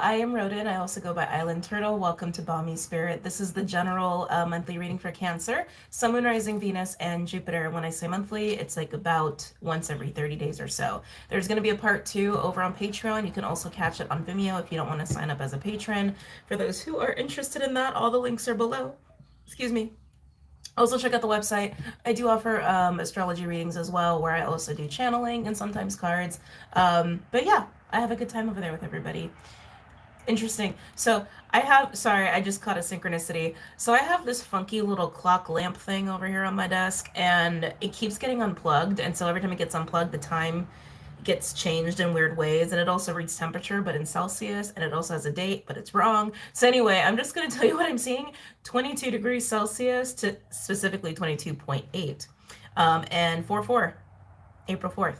I am Rodin. I also go by Island Turtle. Welcome to BOMISpirit. This is the general monthly reading for Cancer, Sun, Moon, Rising, Venus, and Jupiter. When I say monthly, it's like about once every 30 days or so. There's going to be a part 2 over on Patreon. You can also catch it on Vimeo if you don't want to sign up as a patron. For those who are interested in that, all the links are below. Excuse me. Also, check out the website. I do offer astrology readings as well, where I also do channeling and sometimes cards. But yeah, I have a good time over there with everybody. Interesting. So sorry, I just caught a synchronicity. So I have this funky little clock lamp thing over here on my desk, and it keeps getting unplugged. And so every time it gets unplugged, the time gets changed in weird ways. And it also reads temperature, but in Celsius, and it also has a date, but it's wrong. So anyway, I'm just going to tell you what I'm seeing: 22 degrees Celsius to specifically 22.8, and 4/4, April 4th.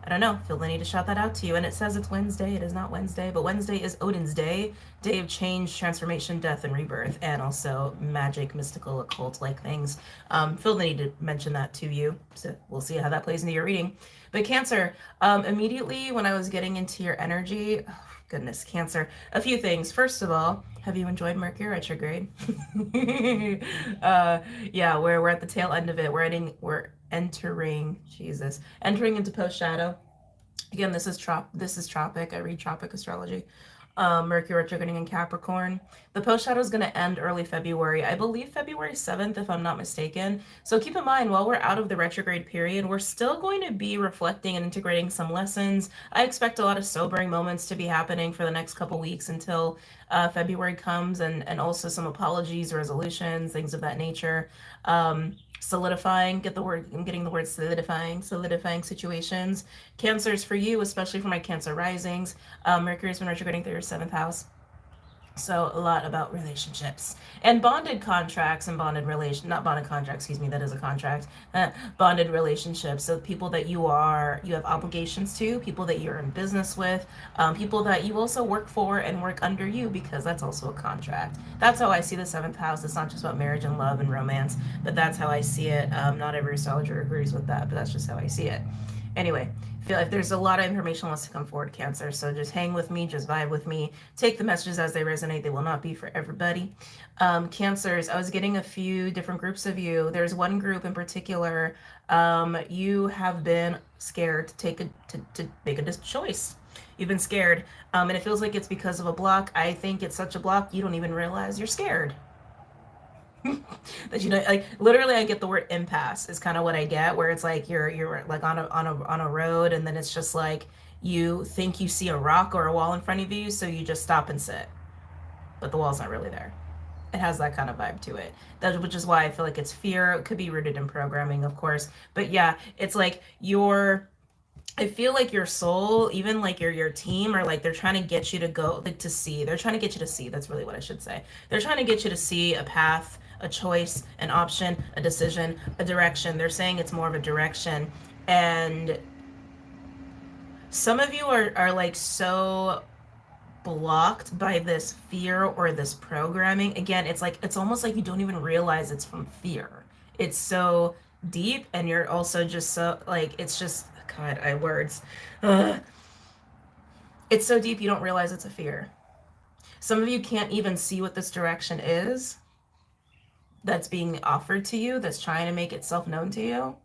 I don't know, feel the need to shout that out to you. And it says it's Wednesday. It is not Wednesday, but Wednesday is Odin's Day, day of change, transformation, death, and rebirth, and also magic, mystical, occult-like things. Feel the need to mention that to you. So we'll see how that plays into your reading. But Cancer, immediately when I was getting into your energy, oh, goodness, Cancer, a few things. First of all, have you enjoyed Mercury retrograde? Yeah, we're at the tail end of it. We're entering into post shadow. Again, this is tropic. I read tropic astrology. Mercury retrograding in Capricorn. The post shadow is going to end early February. I believe February 7th, if I'm not mistaken. So keep in mind, while we're out of the retrograde period, we're still going to be reflecting and integrating some lessons. I expect a lot of sobering moments to be happening for the next couple weeks until February comes, and also some apologies, resolutions, things of that nature. Solidifying, I'm getting the word solidifying situations. Cancers for you, especially for my Cancer risings. Mercury's been retrograding through your 7th house. So a lot about relationships and bonded contracts and not bonded contracts, excuse me, that is a contract. Bonded relationships. So people that you have obligations to, people that you're in business with, people that you also work for and work under you, because that's also a contract. That's how I see the 7th house. It's not just about marriage and love and romance, but that's how I see it. Not every astrologer agrees with that, but that's just how I see it. Anyway, feel like there's a lot of information wants to come forward, Cancer. So just hang with me, just vibe with me. Take the messages as they resonate. They will not be for everybody. Cancers, I was getting a few different groups of you. There's one group in particular. You have been scared to make a choice. You've been scared, and it feels like it's because of a block. I think it's such a block you don't even realize you're scared. That, like, literally I get the word impasse is kind of what I get, where it's like you're like on a road, and then it's just like you think you see a rock or a wall in front of you, so you just stop and sit, but the wall's not really there. It has that kind of vibe to it, which is why I feel like it's fear. It could be rooted in programming, of course, but yeah, it's like I feel like your soul, even like your team, are like, they're trying to get you to go, like, to see. They're trying to get you to see. That's really what I should say. They're trying to get you to see a path, a choice, an option, a decision, a direction. They're saying it's more of a direction. And some of you are like so blocked by this fear or this programming. Again, it's almost like you don't even realize it's from fear. It's so deep, and you're also just so, like, it's just, God, words. It's so deep you don't realize it's a fear. Some of you can't even see what this direction is that's being offered to you, that's trying to make itself known to you.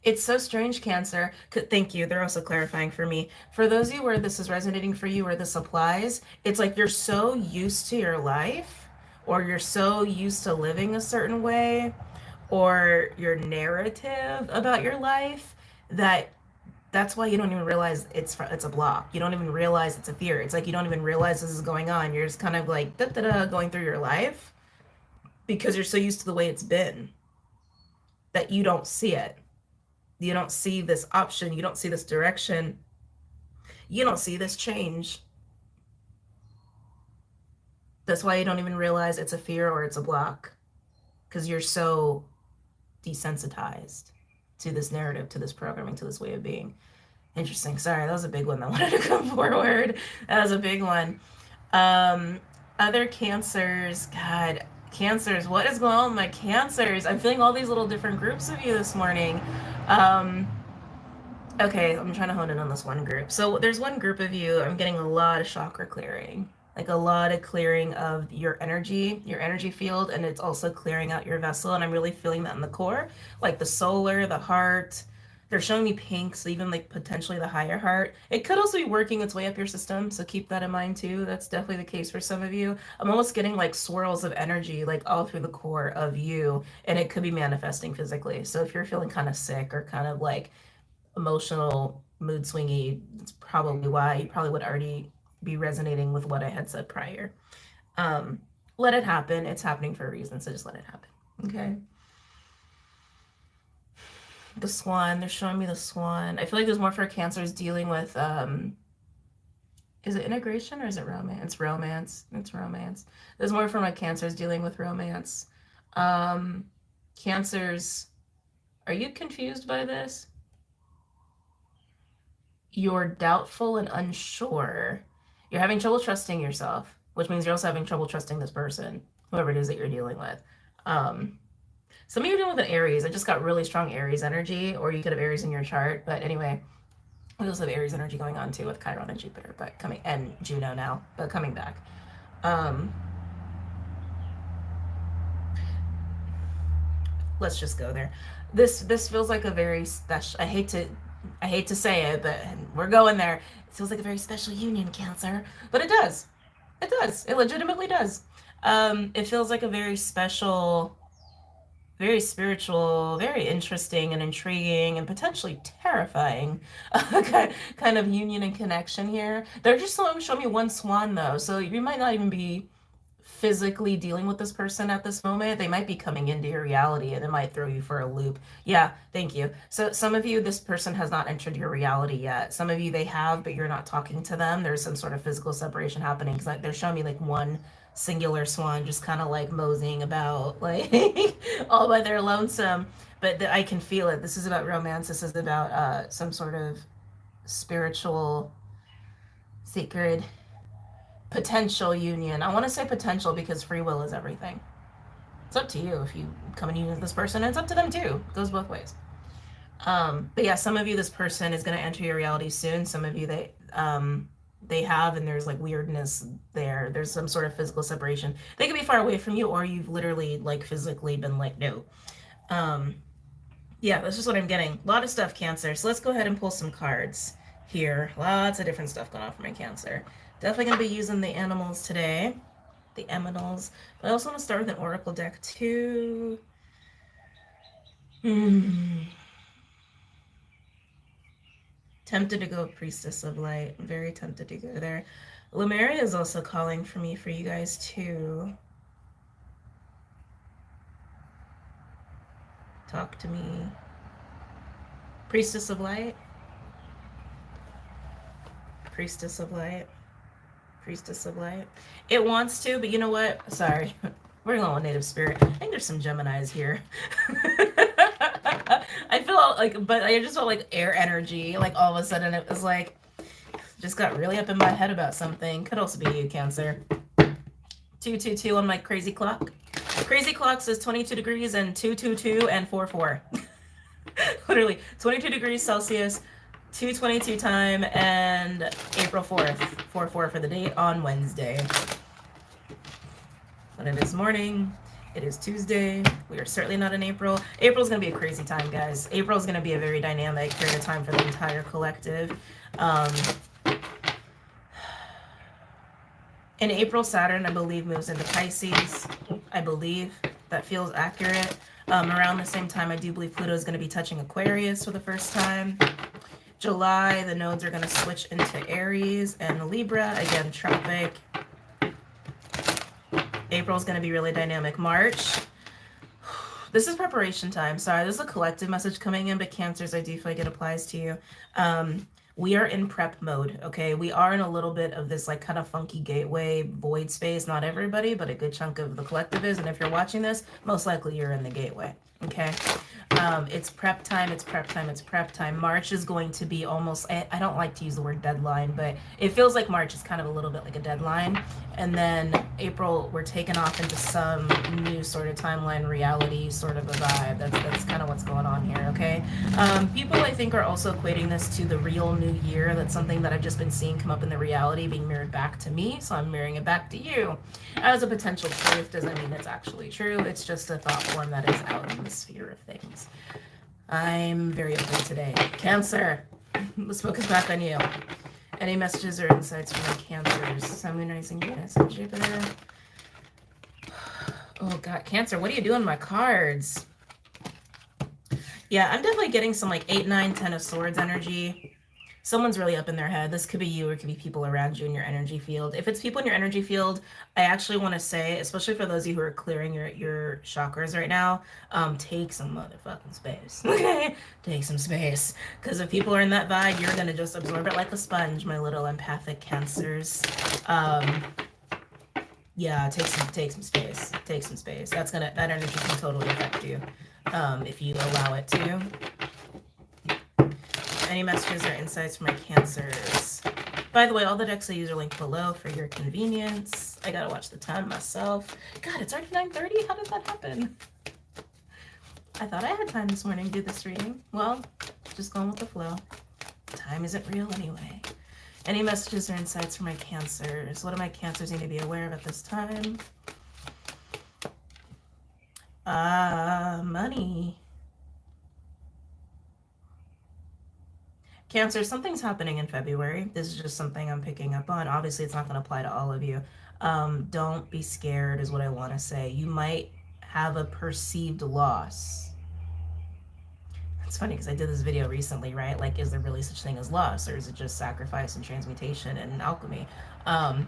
It's so strange, Cancer. Thank you. They're also clarifying for me. For those of you where this is resonating for you, where this applies, it's like you're so used to your life, or you're so used to living a certain way, or your narrative about your life, that's why you don't even realize it's a block. You don't even realize it's a fear. It's like you don't even realize this is going on. You're just kind of like going through your life because you're so used to the way it's been that you don't see it. You don't see this option. You don't see this direction. You don't see this change. That's why you don't even realize it's a fear or it's a block, because you're so desensitized to this narrative, to this programming, to this way of being. Interesting. Sorry, that was a big one that wanted to come forward. That was a big one. Other Cancers, God, Cancers, what is going on with my Cancers? I'm feeling all these little different groups of you this morning. Okay, I'm trying to hone in on this one group. So there's one group of you, I'm getting a lot of chakra clearing. Like a lot of clearing of your energy field, and it's also clearing out your vessel. And I'm really feeling that in the core, like the solar, the heart. They're showing me pink, so even like potentially the higher heart. It could also be working its way up your system, so keep that in mind too. That's definitely the case for some of you. I'm almost getting like swirls of energy, like all through the core of you, and it could be manifesting physically. So if you're feeling kind of sick or kind of like emotional, mood swingy, it's probably why you probably would already be resonating with what I had said prior. Um, let it happen. It's happening for a reason, so just let it happen. Okay. The swan, they're showing me the swan. I feel like there's more for cancers dealing with is it integration or is it romance? It's romance. It's romance. There's more for my cancers dealing with romance. Cancers, are you confused by this? You're doubtful and unsure. You're having trouble trusting yourself, which means you're also having trouble trusting this person, whoever it is that you're dealing with. Um, some of you are dealing with an Aries. I just got really strong Aries energy, or you could have Aries in your chart. But anyway, we also have Aries energy going on too with Chiron and Jupiter, but coming and Juno now, but coming back. Um, let's just go there. This feels like a very special. I hate to say it, but we're going there. It feels like a very special union, Cancer, but it does. It does. It legitimately does. It feels like a very special, very spiritual, very interesting and intriguing and potentially terrifying kind of union and connection here. They're just showing me one swan though, so you might not even be physically dealing with this person at this moment. They might be coming into your reality and it might throw you for a loop. Yeah, thank you. So some of you, this person has not entered your reality yet. Some of you, they have, but you're not talking to them. There's some sort of physical separation happening because they're showing me like one singular swan just kind of like moseying about like all by their lonesome. But I can feel it. This is about romance. This is about some sort of spiritual, sacred potential union. I want to say potential because free will is everything. It's up to you if you come in union with this person, and it's up to them too. It goes both ways. But yeah, some of you, this person is going to enter your reality soon. Some of you, they have, and there's like weirdness there. There's some sort of physical separation. They could be far away from you, or you've literally like physically been like, no. Yeah, that's just what I'm getting. A lot of stuff, Cancer. So let's go ahead and pull some cards here. Lots of different stuff going on for my Cancer. Definitely going to be using the animals today. The aminals. But I also want to start with an oracle deck too. Tempted to go Priestess of Light. I'm very tempted to go there. Lemuria is also calling for me for you guys too. Talk to me. Priestess of Light. Priestess of Light. Priestess of Light. It wants to, but you know what? Sorry. We're going with Native Spirit. I think there's some Geminis here. I feel like, but I just felt like air energy. Like all of a sudden it was like, just got really up in my head about something. Could also be you, Cancer. 222 on my crazy clock. Crazy clock says 22 degrees and 222 and 44. Literally 22 degrees Celsius, 2:22 time, and April 4th, 4/4 for the date on Wednesday. But it is morning. It is Tuesday. We are certainly not in April. April's going to be a crazy time, guys. April's going to be a very dynamic period of time for the entire collective. In April, Saturn, I believe, moves into Pisces. I believe that feels accurate. Around the same time, I do believe Pluto is going to be touching Aquarius for the first time. July, the nodes are going to switch into Aries and Libra. Again, tropic. April is going to be really dynamic. March. This is preparation time. Sorry, there's a collective message coming in, but Cancers, I do feel like it applies to you. We are in prep mode, okay? We are in a little bit of this like kind of funky gateway void space. Not everybody, but a good chunk of the collective is. And if you're watching this, most likely you're in the gateway. Okay. It's prep time, it's prep time, it's prep time. March is going to be almost, I don't like to use the word deadline, but it feels like March is kind of a little bit like a deadline. And then April, we're taking off into some new sort of timeline reality sort of a vibe. That's kind of what's going on here, okay? People, I think, are also equating this to the real new year. That's something that I've just been seeing come up in the reality being mirrored back to me, so I'm mirroring it back to you. As a potential truth doesn't mean it's actually true. It's just a thought form that is out in the sphere of things. I'm very open today. Cancer. Let's focus back on you. Any messages or insights from my Cancers? Sun, Moon, Rising, Venus, and Jupiter. Oh God, Cancer, what are you doing with my cards? Yeah, I'm definitely getting some like 8, 9, 10 of Swords energy. Someone's really up in their head. This could be you or it could be people around you in your energy field. If it's people in your energy field, I actually want to say, especially for those of you who are clearing your chakras right now, take some motherfucking space. Okay? Take some space. Because if people are in that vibe, you're going to just absorb it like a sponge, my little empathic Cancers. Yeah, take some space. Take some space. That energy can totally affect you if you allow it to. Any messages or insights for my Cancers? By the way, all the decks I use are linked below for your convenience. I gotta watch the time myself. God, it's already 9:30? How did that happen? I thought I had time this morning to do this reading. Well, just going with the flow. Time isn't real anyway. Any messages or insights for my Cancers? What do my Cancers need to be aware of at this time? Money. Cancer, something's happening in February. This is just something I'm picking up on. Obviously, it's not going to apply to all of you. Don't be scared is what I want to say. You might have a perceived loss. It's funny because I did this video recently, right? Like, is there really such thing as loss, or is it just sacrifice and transmutation and alchemy? And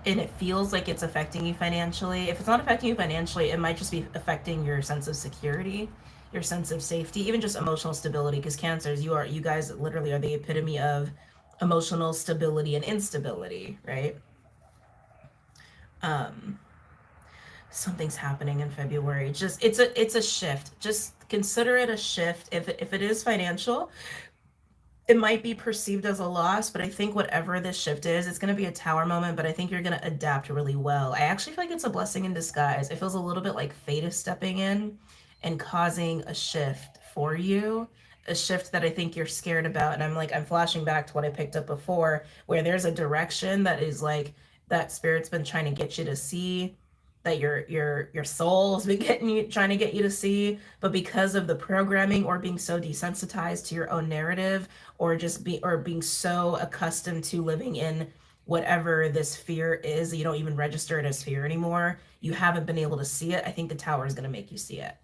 it feels like it's affecting you financially. If it's not affecting you financially, it might just be affecting your sense of security, your sense of safety, even just emotional stability, because Cancers, you guys literally are the epitome of emotional stability and instability, right? Something's happening in February. Just it's a shift. Just consider it a shift. If it is financial, it might be perceived as a loss, but I think whatever this shift is, it's going to be a tower moment, but I think you're going to adapt really well. I actually feel like it's a blessing in disguise. It feels a little bit like fate is stepping in and causing a shift for you, a shift that I think you're scared about. And I'm flashing back to what I picked up before, where there's a direction that is like, that Spirit's been trying to get you to see, that your soul's been trying to get you to see, but because of the programming or being so desensitized to your own narrative, or being so accustomed to living in whatever this fear is, that you don't even register it as fear anymore, you haven't been able to see it. I think the tower is going to make you see it.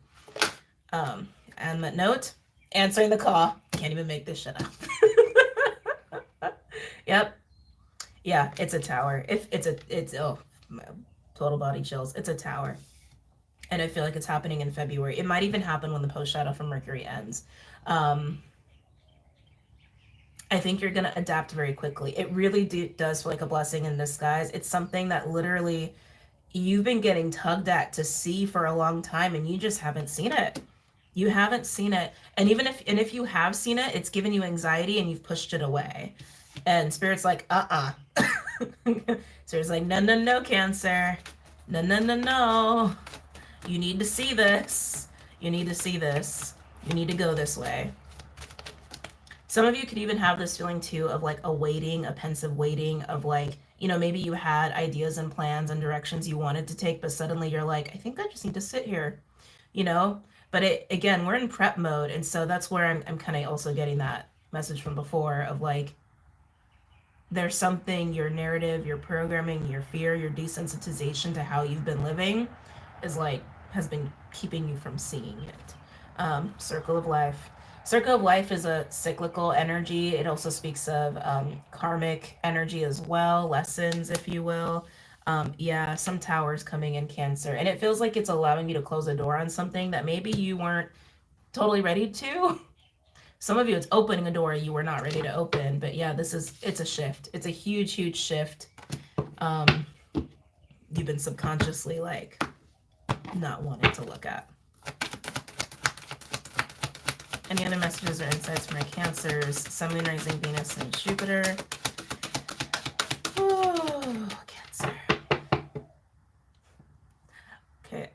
And that note, answering the call. Can't even make this shit up. Yep. Yeah, it's a tower. Oh, total body chills. It's a tower. And I feel like it's happening in February. It might even happen when the post shadow from Mercury ends. I think you're going to adapt very quickly. It really does feel like a blessing in disguise. It's something that literally you've been getting tugged at to see for a long time, and you just haven't seen it. You haven't seen it. And if you have seen it, it's given you anxiety and you've pushed it away. And Spirit's like, Spirit's like, no, Cancer. No. You need to see this. You need to see this. You need to go this way. Some of you could even have this feeling too of like a pensive waiting of like, maybe you had ideas and plans and directions you wanted to take, but suddenly you're like, I think I just need to sit here, But again, we're in prep mode. And so that's where I'm kind of also getting that message from before of like, there's something, your narrative, your programming, your fear, your desensitization to how you've been living has been keeping you from seeing it. Circle of life. Circle of life is a cyclical energy. It also speaks of karmic energy as well, lessons, if you will. Yeah, some towers coming in Cancer. And it feels like it's allowing you to close a door on something that maybe you weren't totally ready to. Some of you, it's opening a door you were not ready to open. But yeah, it's a shift. It's a huge, huge shift. You've been subconsciously like not wanting to look at. Any other messages or insights from my Cancers, Sun, Moon, Rising, Venus, and Jupiter? Oh, Cancer. Okay.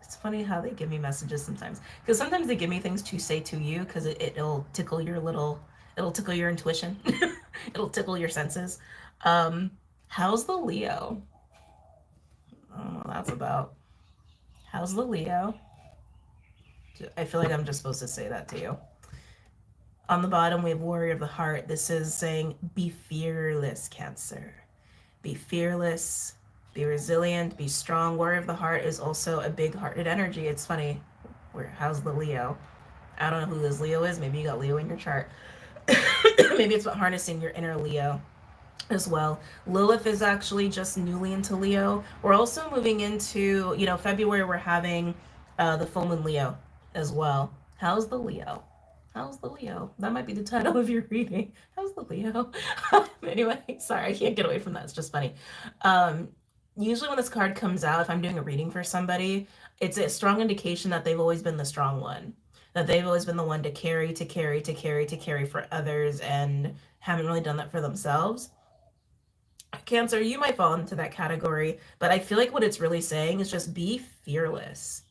It's funny how they give me messages sometimes. Because sometimes they give me things to say to you because it'll tickle your it'll tickle your intuition. It'll tickle your senses. How's the Leo? I don't know what that's about. How's the Leo? I feel like I'm just supposed to say that to you. On the bottom, we have Warrior of the Heart. This is saying, be fearless, Cancer. Be fearless, be resilient, be strong. Warrior of the Heart is also a big-hearted energy. It's funny. How's the Leo? I don't know who this Leo is. Maybe you got Leo in your chart. Maybe it's about harnessing your inner Leo as well. Lilith is actually just newly into Leo. We're also moving into, February, we're having the full moon Leo as well. How's the Leo? How's the Leo? That might be the title of your reading. How's the Leo? Anyway, sorry, I can't get away from that. It's just funny. Usually when this card comes out, if I'm doing a reading for somebody, it's a strong indication that they've always been the strong one. That they've always been the one to carry for others and haven't really done that for themselves. Cancer, you might fall into that category, but I feel like what it's really saying is just be fearless,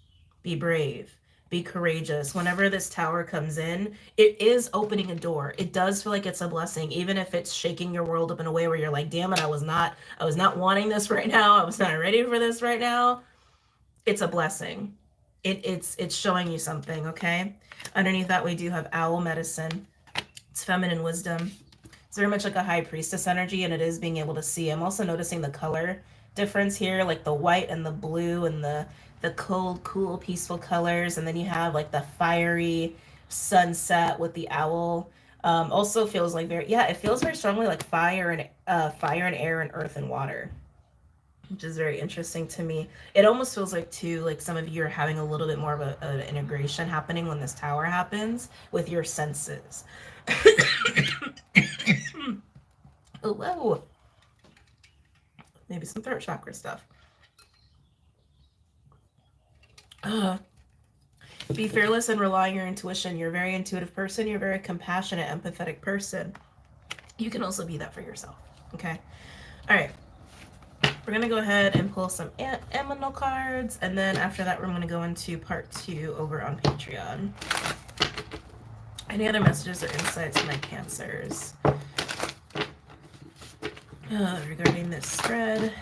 be brave, be courageous. Whenever this tower comes in, it is opening a door. It does feel like it's a blessing, even if it's shaking your world up in a way where you're like, damn it, I was not wanting this right now. I was not ready for this right now. It's a blessing. It's showing you something, okay? Underneath that, we do have Owl Medicine. It's feminine wisdom. It's very much like a high priestess energy, and it is being able to see. I'm also noticing the color difference here, like the white and the blue and the cold, cool, peaceful colors. And then you have like the fiery sunset with the owl. Also feels like it feels very strongly like fire and air and earth and water, which is very interesting to me. It almost feels like too, like some of you are having a little bit more of an integration happening when this tower happens with your senses. Hello. Maybe some throat chakra stuff. Be fearless and rely on your intuition. You're a very intuitive person. You're a very compassionate, empathetic person. You can also be that for yourself. Okay? All right. We're going to go ahead and pull some Eminal cards. And then after that, we're going to go into part 2 over on Patreon. Any other messages or insights from my Cancers? Regarding this spread.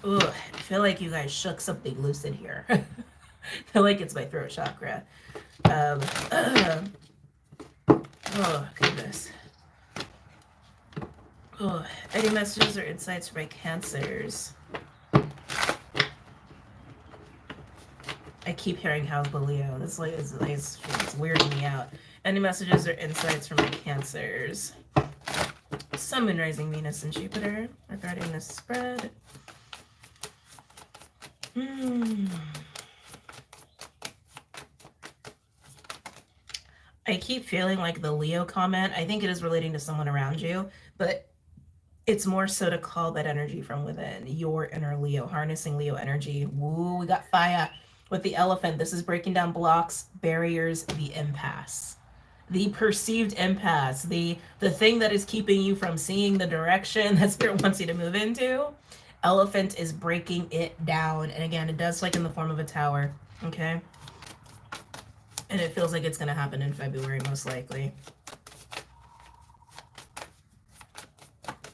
Ugh, I feel like you guys shook something loose in here. I feel like it's my throat chakra. Oh, goodness. Oh, any messages or insights for my Cancers? I keep hearing how's the Leo. This is weirding me out. Any messages or insights for my Cancers? Sun, Moon, Rising, Venus, and Jupiter regarding this spread. I keep feeling like the Leo comment, I think it is relating to someone around you, but it's more so to call that energy from within, your inner Leo, harnessing Leo energy. Woo, we got fire with the elephant. This is breaking down blocks, barriers, the impasse. The perceived impasse, the thing that is keeping you from seeing the direction that Spirit wants you to move into. Elephant is breaking it down. And again, it does like in the form of a tower. Okay? And it feels like it's going to happen in February, most likely.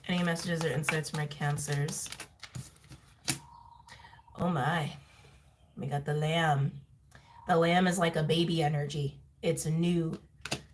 Any messages or insights from my Cancers? Oh my. We got the lamb. The lamb is like a baby energy. It's new.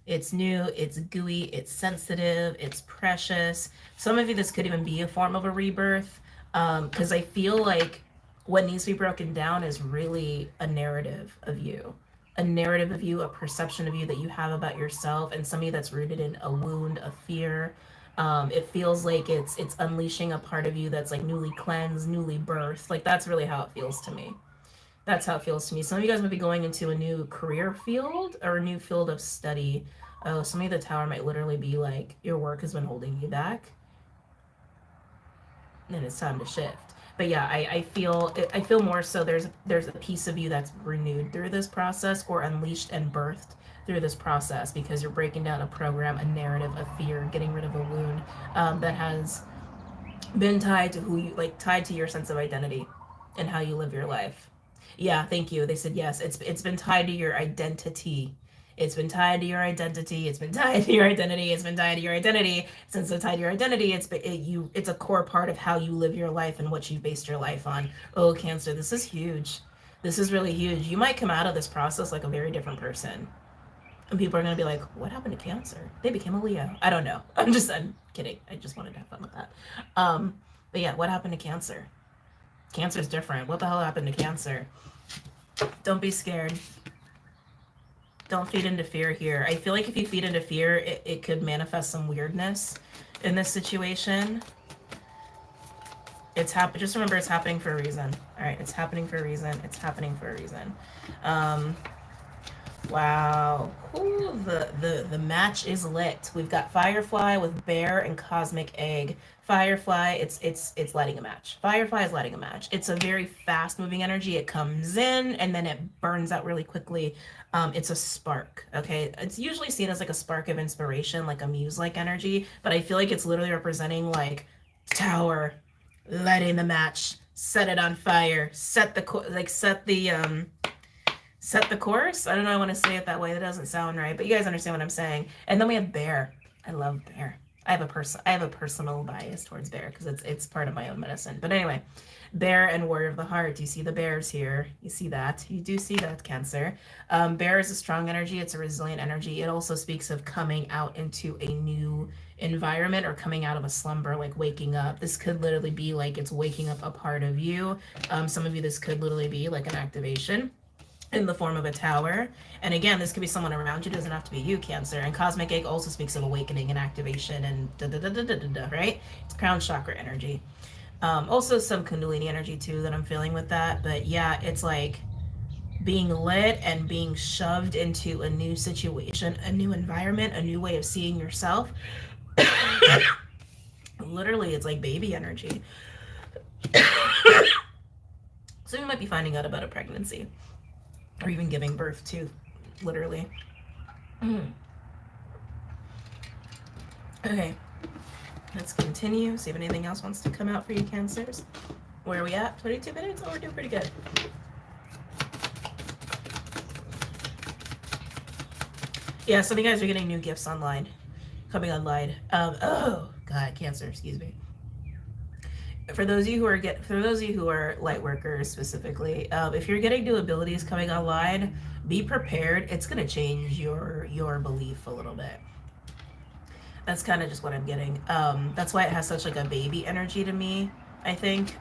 It's new, it's gooey, it's sensitive, it's precious. Some of you, this could even be a form of a rebirth, because I feel like what needs to be broken down is really a narrative of you. A narrative of you, a perception of you that you have about yourself, and some of you that's rooted in a wound, a fear. It feels like it's unleashing a part of you that's like newly cleansed, newly birthed. Like that's really how it feels to me. That's how it feels to me. Some of you guys might be going into a new career field or a new field of study. Oh, some of the tower might literally be like, your work has been holding you back. And it's time to shift. But yeah, I feel more so there's a piece of you that's renewed through this process or unleashed and birthed through this process because you're breaking down a program, a narrative, a fear, getting rid of a wound that has been tied to who you like, tied to your sense of identity and how you live your life. Yeah, thank you. They said yes. It's been tied to your identity. It's been tied to your identity. It's been tied to your identity. It's been tied to your identity. Since it's tied to your identity, it's a core part of how you live your life and what you based your life on. Oh, Cancer, this is huge. This is really huge. You might come out of this process like a very different person. And people are going to be like, what happened to Cancer? They became a Leo. I don't know. I'm kidding. I just wanted to have fun with that. But yeah, what happened to Cancer? Cancer is different. What the hell happened to Cancer? Don't be scared. Don't feed into fear here. I feel like if you feed into fear, it could manifest some weirdness in this situation. Just remember it's happening for a reason. All right, it's happening for a reason. It's happening for a reason. Wow. Ooh, the match is lit. We've got Firefly with Bear and Cosmic Egg. Firefly, it's lighting a match. Firefly is lighting a match. It's a very fast moving energy. It comes in and then it burns out really quickly. It's a spark. Okay. It's usually seen as like a spark of inspiration, like a muse-like energy, but I feel like it's literally representing like tower, lighting the match, set it on fire, set the course. I don't know. I want to say it that way. That doesn't sound right, but you guys understand what I'm saying. And then we have Bear. I love Bear. I have a personal bias towards Bear because it's part of my own medicine. But anyway, Bear and Warrior of the Heart. You see the bears here. You see that. You do see that, Cancer. Bear is a strong energy. It's a resilient energy. It also speaks of coming out into a new environment or coming out of a slumber, like waking up. This could literally be like it's waking up a part of you. Some of you, this could literally be like an activation in the form of a tower. And again, this could be someone around you. It doesn't have to be you, Cancer. And Cosmic Egg also speaks of awakening and activation and right? It's crown chakra energy. Also some Kundalini energy too that I'm feeling with that. But yeah, it's like being lit and being shoved into a new situation, a new environment, a new way of seeing yourself. Literally, it's like baby energy. So you might be finding out about a pregnancy or even giving birth to, literally. Okay, let's continue. See if anything else wants to come out for you, Cancers. Where are we at? 22 minutes? Oh, we're doing pretty good. Yeah, some of you guys are getting new gifts online, coming online. Oh God, Cancer, excuse me. For those of you who are light workers specifically, if you're getting new abilities coming online, be prepared. It's gonna change your belief a little bit. That's kind of just what I'm getting. That's why it has such like a baby energy to me. I think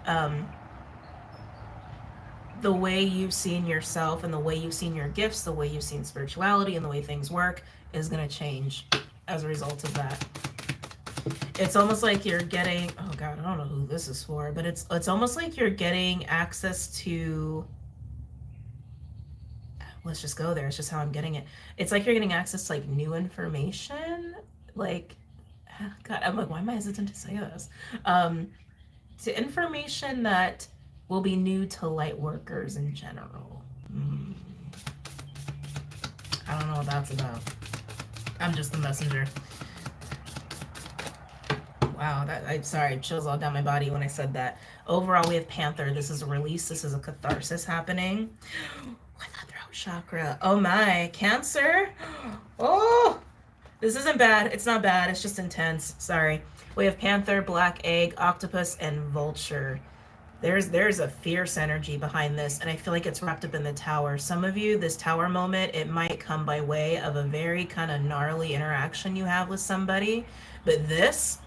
the way you've seen yourself and the way you've seen your gifts, the way you've seen spirituality and the way things work is gonna change as a result of that. It's almost like you're getting, oh God, I don't know who this is for, but it's almost like you're getting access to, let's just go there. It's just how I'm getting it. It's like you're getting access to like new information. Like, God, I'm like, why am I hesitant to say this? To information that will be new to light workers in general. I don't know what that's about. I'm just the messenger. Wow, I'm sorry, chills all down my body when I said that. Overall, we have Panther. This is a release. This is a catharsis happening. With the throat chakra. Oh my, Cancer. Oh, this isn't bad. It's not bad. It's just intense. Sorry. We have Panther, Black Egg, Octopus, and Vulture. There's a fierce energy behind this, and I feel like it's wrapped up in the tower. Some of you, this tower moment, it might come by way of a very kind of gnarly interaction you have with somebody, but this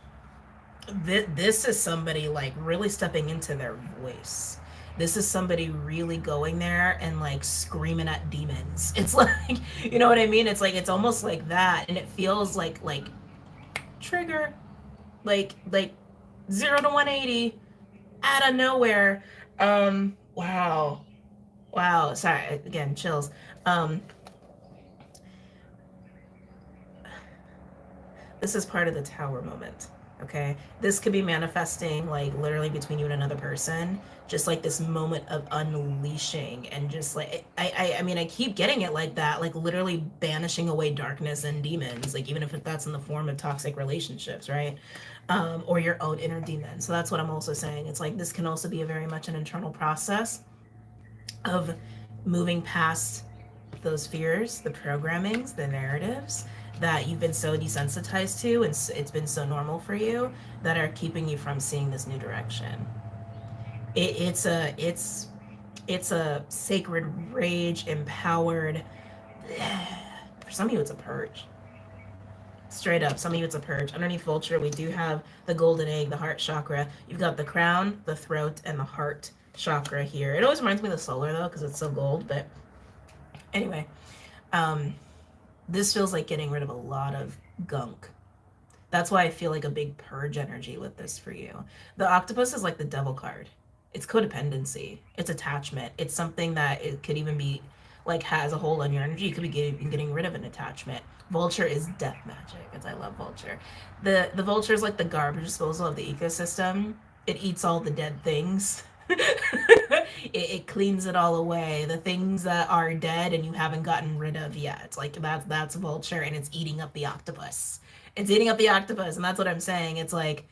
is somebody like really stepping into their voice. This is somebody really going there and like screaming at demons. It's like, you know what I mean? It's like, it's almost like that, and it feels like trigger, like 0 to 180 out of nowhere. Wow. Sorry, again, chills. This is part of the tower moment. Okay, this could be manifesting like literally between you and another person, just like this moment of unleashing, and just like I mean, I keep getting it like that, like literally banishing away darkness and demons, like even if that's in the form of toxic relationships, right? Or your own inner demon. So that's what I'm also saying. It's like this can also be a very much an internal process of moving past those fears, the programmings, the narratives that you've been so desensitized to, and it's been so normal for you, that are keeping you from seeing this new direction. It's a sacred rage, empowered. For some of you, it's a purge. Straight up, some of you it's a purge. Underneath Vulture, we do have the golden egg, the heart chakra. You've got the crown, the throat, and the heart chakra here. It always reminds me of the solar though, because it's so gold. But anyway, um, this feels like getting rid of a lot of gunk. That's why I feel like a big purge energy with this for you. The octopus is like the devil card. It's codependency. It's attachment. It's something that it could even be like has a hold on your energy. You could be getting rid of an attachment. Vulture is death magic, as I love Vulture. The vulture is like the garbage disposal of the ecosystem. It eats all the dead things. It cleans it all away. The things that are dead and you haven't gotten rid of yet. Like that's Vulture, and it's eating up the octopus. It's eating up the octopus, and that's what I'm saying. It's like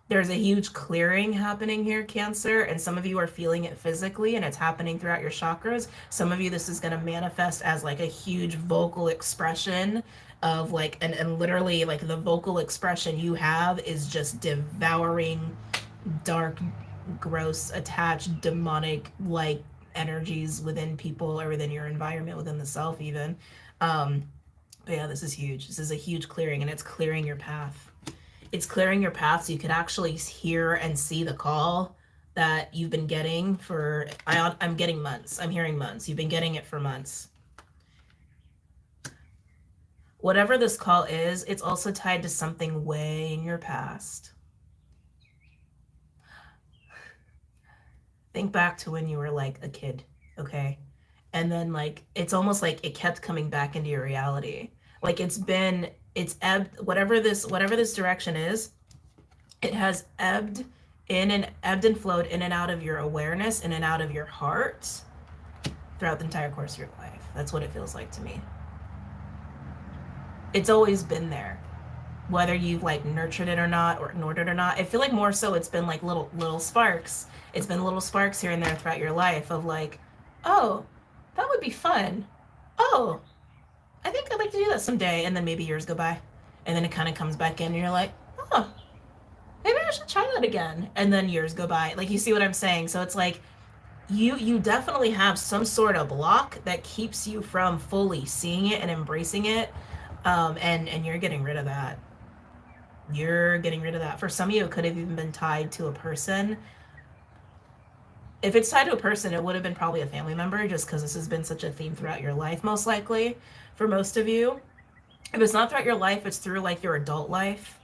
there's a huge clearing happening here, Cancer, and some of you are feeling it physically, and it's happening throughout your chakras. Some of you, this is going to manifest as like a huge vocal expression of like, and literally like the vocal expression you have is just devouring dark, gross, attached, demonic like energies within people or within your environment, within the self even. But yeah, this is huge. This is a huge clearing, and it's clearing your path. It's clearing your path so you could actually hear and see the call that you've been getting for, I'm getting months. I'm hearing months. You've been getting it for months. Whatever this call is, it's also tied to something way in your past. Think back to when you were like a kid, okay? And then like it's almost like it kept coming back into your reality. Like it's ebbed, whatever this direction is, it has ebbed and flowed in and out of your awareness, in and out of your heart throughout the entire course of your life. That's what it feels like to me. It's always been there, whether you've like nurtured it or not, or ignored it or not. I feel like more so it's been like little sparks. It's been little sparks here and there throughout your life of like, oh, that would be fun. Oh, I think I'd like to do that someday. And then maybe years go by, and then it kind of comes back in, and you're like, oh, maybe I should try that again. And then years go by. Like, you see what I'm saying? So it's like you definitely have some sort of block that keeps you from fully seeing it and embracing it. And you're getting rid of that. You're getting rid of that. For some of you, it could have even been tied to a person. If it's tied to a person, it would have been probably a family member, just because this has been such a theme throughout your life, most likely, for most of you. If it's not throughout your life, it's through like your adult life.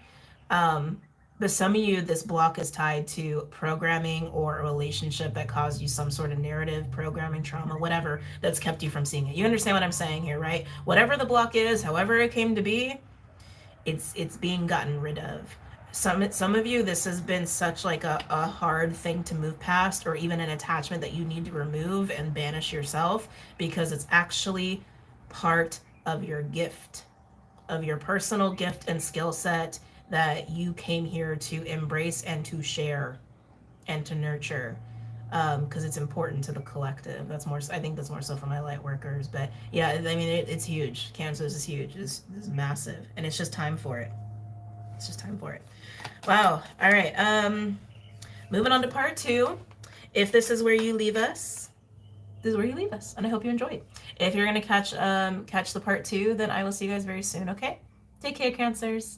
But some of you, this block is tied to programming or a relationship that caused you some sort of narrative, programming, trauma, whatever, that's kept you from seeing it. You understand what I'm saying here, right? Whatever the block is, however it came to be, it's being gotten rid of. Some of you, this has been such like a hard thing to move past, or even an attachment that you need to remove and banish yourself, because it's actually part of your gift, of your personal gift and skill set that you came here to embrace and to share and to nurture, because it's important to the collective. That's more, I think that's more so for my light workers. But yeah, I mean, it's huge. Cancer is huge. It's massive, and it's just time for it. It's just time for it. Wow. All right. Moving on to part 2. If this is where you leave us, this is where you leave us, and I hope you enjoyed. If you're gonna catch the part 2, then I will see you guys very soon. Okay. Take care, Cancers.